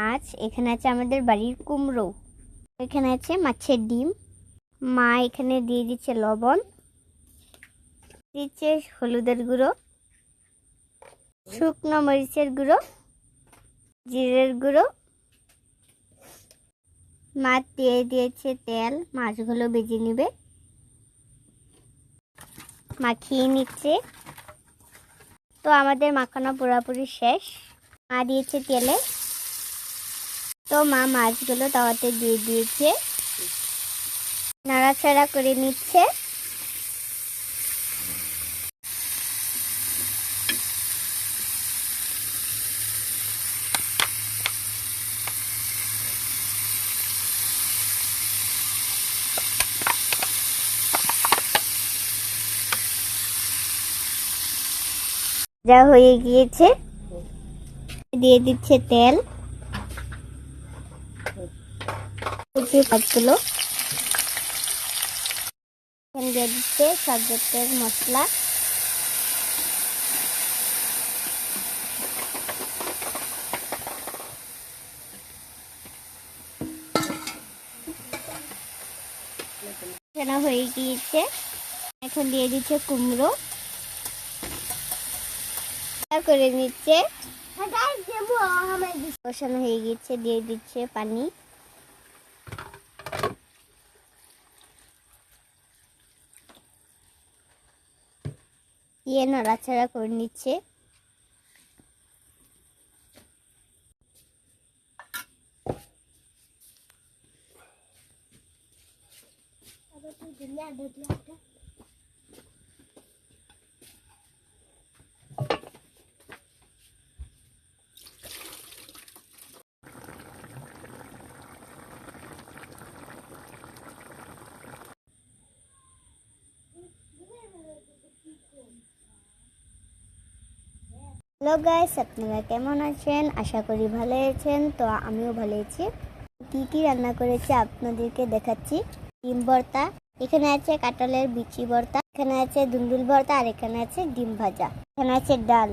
আজ এখানে আছে আমাদের বাড়ির কুমড়ো, এখানে আছে মাছের ডিম, মা এখানে দিয়ে দিচ্ছে লবণ, দিচ্ছে হলুদের গুঁড়ো, শুকনো মরিচের গুঁড়ো, জিরের গুঁড়ো, মা দিয়ে দিয়েছে তেল, মাছগুলো ভেজে নিবে, মাখিয়ে নিচ্ছে। তো আমাদের মাখানো পুরোপুরি শেষ, মা দিয়েছে তেলে। তো মা মাছগুলো তাওয়াতে দিয়ে দিয়েছে, নাড়াচাড়া করে নিচ্ছে। যা হয়ে গিয়েছে, দিয়ে দিচ্ছে তেল, মাছগুলো দিয়ে দিচ্ছে সবজেক্টের মশলা, হয়ে গিয়েছে। এখন দিয়ে দিচ্ছে কুমড়ো, করে নিচ্ছে, বসানো হয়ে গিয়েছে। দিয়ে দিচ্ছে পানি, দিয়ে নাড়াচাড়া করে নিচ্ছে। হ্যালো গাইস, আপনারা কেমন আছেন? আশা করি ভালো আছেন। তো আমিও ভালো আছি। কি কি রান্না করেছি আপনাদেরকে দেখাচ্ছি। ডিম ভর্তা, এখানে আছে কাঁঠালের বিচি ভর্তা, এখানে আছে দুন্দুল ভর্তা, আর এখানে আছে ডিম ভাজা, এখানে আছে ডাল,